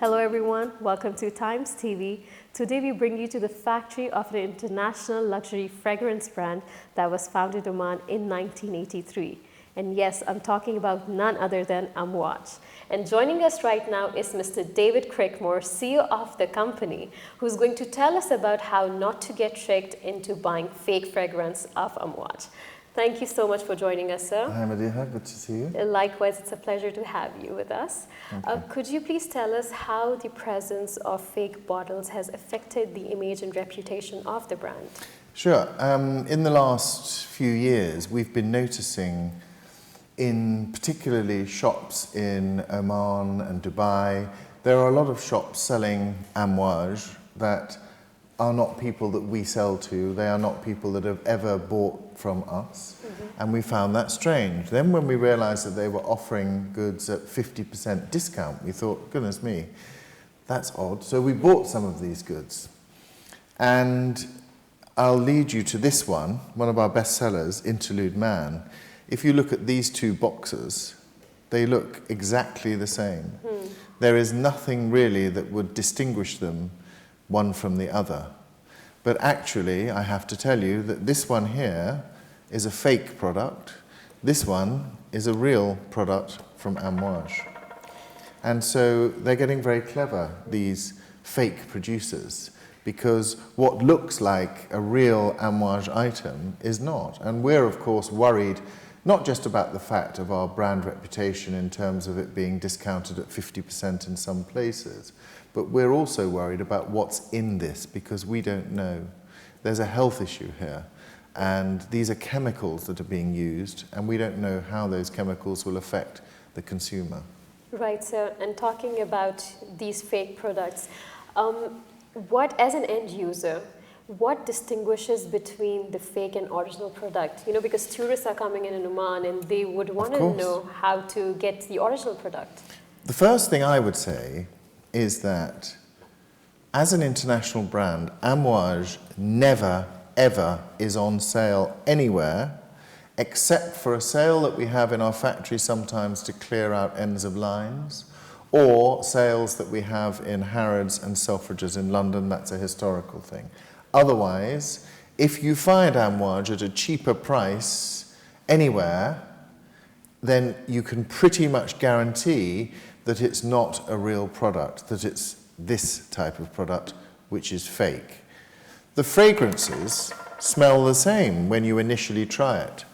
Hello everyone, welcome to Times TV. Today we bring you to the factory of an international luxury fragrance brand that was founded in Oman in 1983. And yes, I'm talking about none other than Amouage. And joining us right now is Mr. David Crickmore, CEO of the company, who's going to tell us about how not to get tricked into buying fake fragrance of Amouage. Thank you so much for joining us, sir. Hi, Madiha. Good to see you. Likewise, it's a pleasure to have you with us. Could you please tell us how the presence of fake bottles has affected the image and reputation of the brand? Sure. In the last few years, we've been noticing in particularly shops in Oman and Dubai, there are a lot of shops selling Amouage that are not people that we sell to. They are not people that have ever bought from us. And we found that strange. Then when we realized that they were offering goods at 50% discount, we thought, goodness me, that's odd. So we bought some of these goods. And I'll lead you to this one of our best sellers, Interlude Man. If you look at these two boxes, they look exactly the same. There is nothing really that would distinguish them one from the other. But actually, I have to tell you that this one here is a fake product. This one is a real product from Amouage. And so they're getting very clever, these fake producers, because what looks like a real Amouage item is not. And we're, of course, worried not just about the fact of our brand reputation in terms of it being discounted at 50% in some places, but we're also worried about what's in this because we don't know. There's a health issue here, and these are chemicals that are being used, and we don't know how those chemicals will affect the consumer. Right, so, and talking about these fake products, as an end user, what distinguishes between the fake and original product? You know, because tourists are coming in Oman and they would want to know how to get the original product. The first thing I would say is that as an international brand, Amouage never, ever is on sale anywhere except for a sale that we have in our factory sometimes to clear out ends of lines, or sales that we have in Harrods and Selfridges in London. That's a historical thing. Otherwise, if you find Amouage at a cheaper price anywhere, then you can pretty much guarantee that it's not a real product, that it's this type of product which is fake. The fragrances smell the same when you initially try it.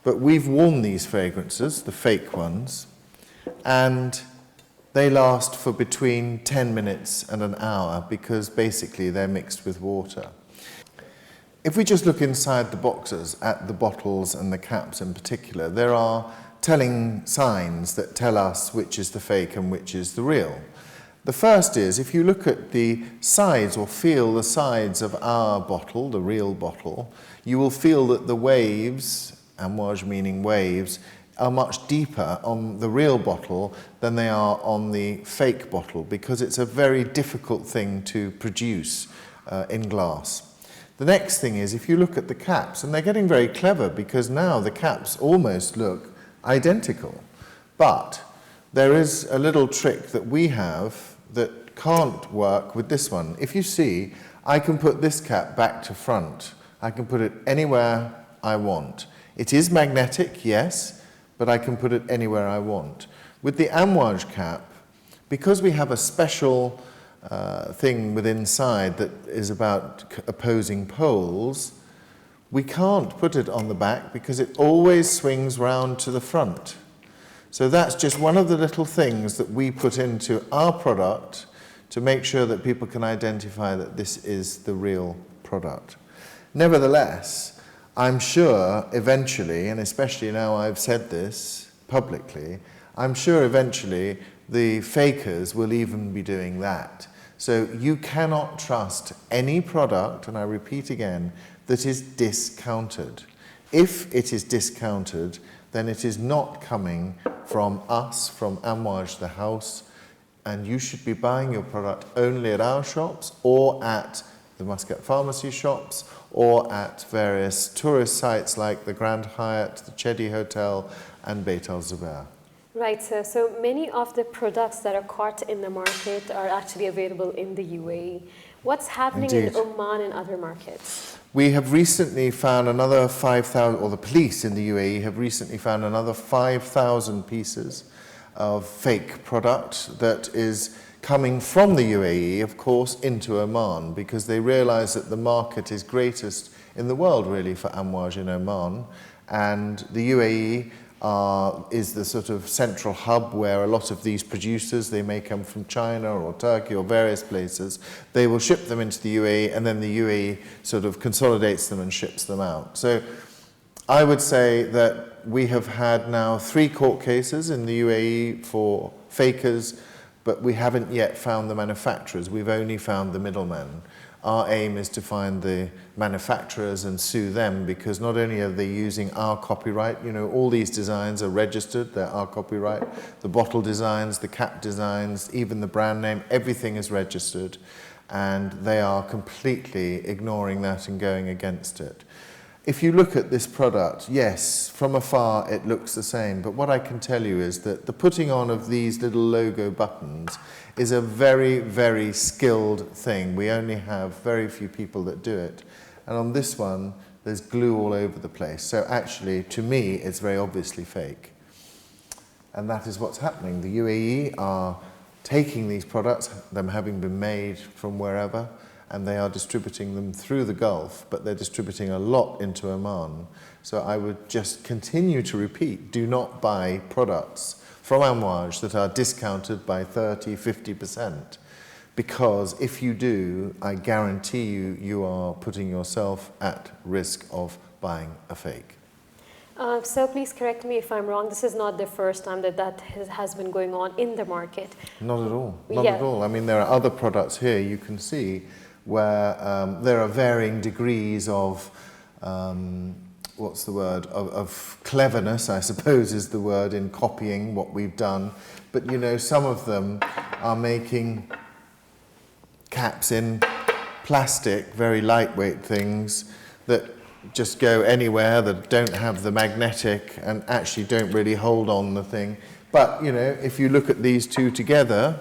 But we've worn these fragrances, the fake ones, and they last for between 10 minutes and an hour because basically they're mixed with water. If we just look inside the boxes at the bottles and the caps in particular, there are telling signs that tell us which is the fake and which is the real. The first is, if you look at the sides or feel the sides of our bottle, the real bottle, you will feel that the waves, Amouage meaning waves, are much deeper on the real bottle than they are on the fake bottle because it's a very difficult thing to produce in glass. The next thing is, if you look at the caps, and they're getting very clever because now the caps almost look identical. But there is a little trick that we have that can't work with this one. If you see, I can put this cap back to front. I can put it anywhere I want. It is magnetic, yes, but I can put it anywhere I want. With the Amouage cap, because we have a special thing within inside that is about opposing poles, we can't put it on the back because it always swings round to the front. So that's just one of the little things that we put into our product to make sure that people can identify that this is the real product. Nevertheless, I'm sure eventually, and especially now I've said this publicly, I'm sure eventually the fakers will even be doing that. So you cannot trust any product, and I repeat again, that is discounted. If it is discounted, then it is not coming from us, from Amouage the house, and you should be buying your product only at our shops or at the Muscat Pharmacy shops or at various tourist sites like the Grand Hyatt, the Chedi Hotel and Beit Al Zubair. Right, so many of the products that are caught in the market are actually available in the UAE. What's happening Indeed. in Oman and other markets? We have recently found another 5,000, or the police in the UAE have recently found another 5,000 pieces of fake product that is coming from the UAE, of course, into Oman, because they realize that the market is greatest in the world, really, for Amouage in Oman. And the UAE is the sort of central hub where a lot of these producers, they may come from China or Turkey or various places, they will ship them into the UAE, and then the UAE sort of consolidates them and ships them out. So I would say that we have had now 3 court cases in the UAE for fakers, but we haven't yet found the manufacturers. We've only found the middlemen. Our aim is to find the manufacturers and sue them, because not only are they using our copyright, you know, all these designs are registered, they're our copyright. The bottle designs, the cap designs, even the brand name, everything is registered, and they are completely ignoring that and going against it. If you look at this product, yes, from afar it looks the same, but what I can tell you is that the putting on of these little logo buttons is a very, very skilled thing. We only have very few people that do it. And on this one, there's glue all over the place. So actually, to me, it's very obviously fake. And that is what's happening. The UAE are taking these products, them having been made from wherever, and they are distributing them through the Gulf, but they're distributing a lot into Oman. So I would just continue to repeat, do not buy products from Amouage that are discounted by 30, 50%, because if you do, I guarantee you, you are putting yourself at risk of buying a fake. So please correct me if I'm wrong, this is not the first time that has been going on in the market. Not at all, not at all. I mean, there are other products here you can see where there are varying degrees of, what's the word, of cleverness, I suppose is the word, in copying what we've done. But you know, some of them are making caps in plastic, very lightweight things that just go anywhere, that don't have the magnetic and actually don't really hold on the thing. But you know, if you look at these two together,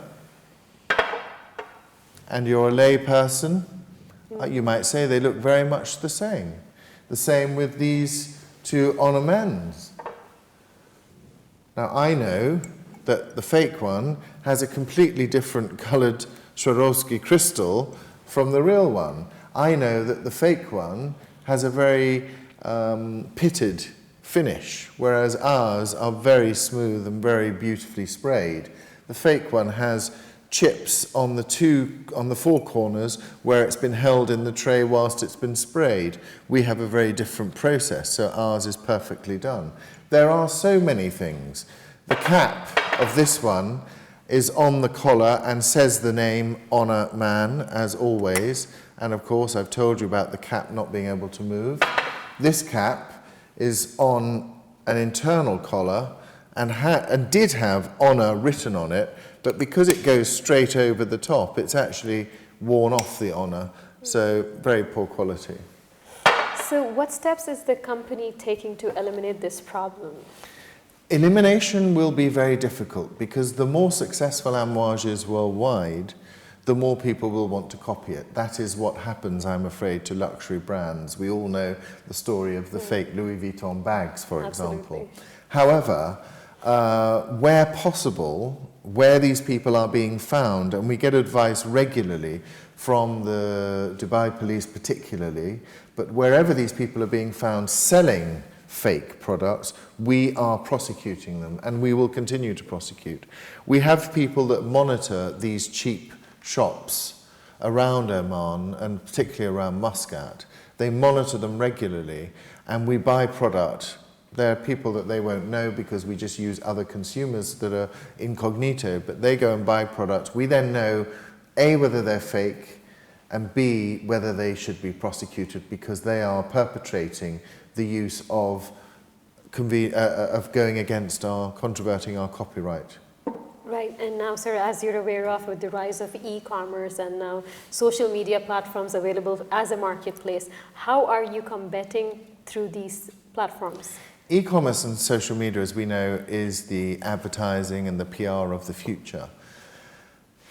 and you're a lay person, you might say they look very much the same. The same with these two ornaments. Now I know that the fake one has a completely different coloured Swarovski crystal from the real one. I know that the fake one has a very pitted finish, whereas ours are very smooth and very beautifully sprayed. The fake one has chips on the 4 corners where it's been held in the tray whilst it's been sprayed. We have a very different process, so ours is perfectly done. There are so many things. The cap of this one is on the collar and says the name Honor Man, as always. And of course, I've told you about the cap not being able to move. This cap is on an internal collar and did have Honor written on it, but because it goes straight over the top, it's actually worn off the Honor, so very poor quality. So what steps is the company taking to eliminate this problem? Elimination will be very difficult, because the more successful Amouage is worldwide, the more people will want to copy it. That is what happens, I'm afraid, to luxury brands. We all know the story of the fake Louis Vuitton bags, for example. However, where possible, where these people are being found, and we get advice regularly from the Dubai police particularly, but wherever these people are being found selling fake products, we are prosecuting them, and we will continue to prosecute. We have people that monitor these cheap shops around Oman, and particularly around Muscat. They monitor them regularly, and we buy product. There are people that they won't know because we just use other consumers that are incognito, but they go and buy products. We then know, A, whether they're fake, and B, whether they should be prosecuted because they are perpetrating the use of going against controverting our copyright. Right, and now, sir, as you're aware of, with the rise of e-commerce and now social media platforms available as a marketplace, how are you combating through these platforms? E-commerce and social media, as we know, is the advertising and the PR of the future.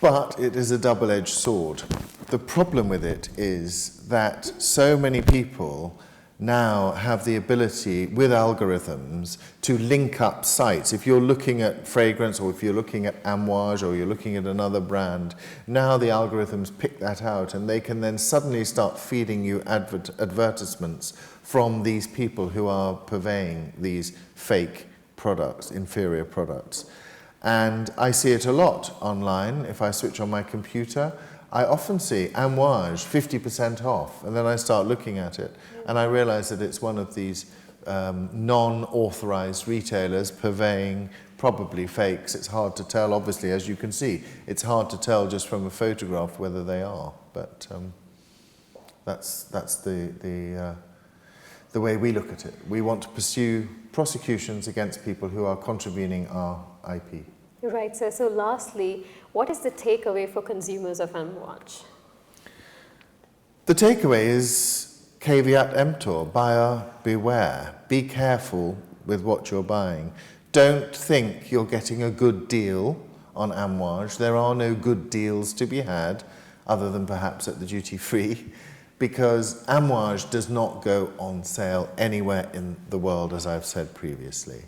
But it is a double-edged sword. The problem with it is that so many people now have the ability, with algorithms, to link up sites. If you're looking at fragrance, or if you're looking at Amouage, or you're looking at another brand, now the algorithms pick that out, and they can then suddenly start feeding you advertisements from these people who are purveying these fake products, inferior products. And I see it a lot online. If I switch on my computer, I often see Amouage 50% off, and then I start looking at it, and I realize that it's one of these non-authorized retailers purveying probably fakes. It's hard to tell, obviously, as you can see. It's hard to tell just from a photograph whether they are, but that's the way we look at it. We want to pursue prosecutions against people who are contravening our IP. Right, sir. So lastly, what is the takeaway for consumers of Amouage? The takeaway is caveat emptor, buyer beware. Be careful with what you're buying. Don't think you're getting a good deal on Amouage. There are no good deals to be had, other than perhaps at the duty free, because Amouage does not go on sale anywhere in the world, as I've said previously.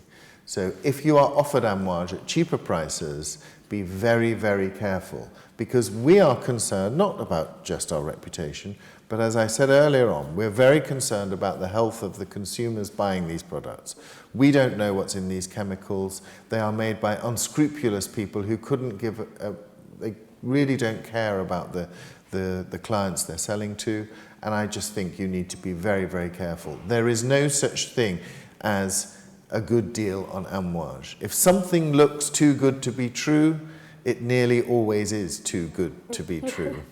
So if you are offered Amouage at cheaper prices, be very, very careful, because we are concerned not about just our reputation, but as I said earlier on, we're very concerned about the health of the consumers buying these products. We don't know what's in these chemicals. They are made by unscrupulous people who couldn't give they really don't care about the clients they're selling to, and I just think you need to be very, very careful. There is no such thing as a good deal on Amouage. If something looks too good to be true, it nearly always is too good to be true.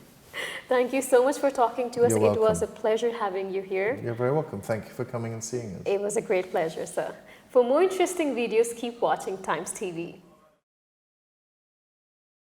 Thank you so much for talking to us. You're welcome. It was a pleasure having you here. You're very welcome. Thank you for coming and seeing us. It was a great pleasure, sir. For more interesting videos, keep watching Times TV.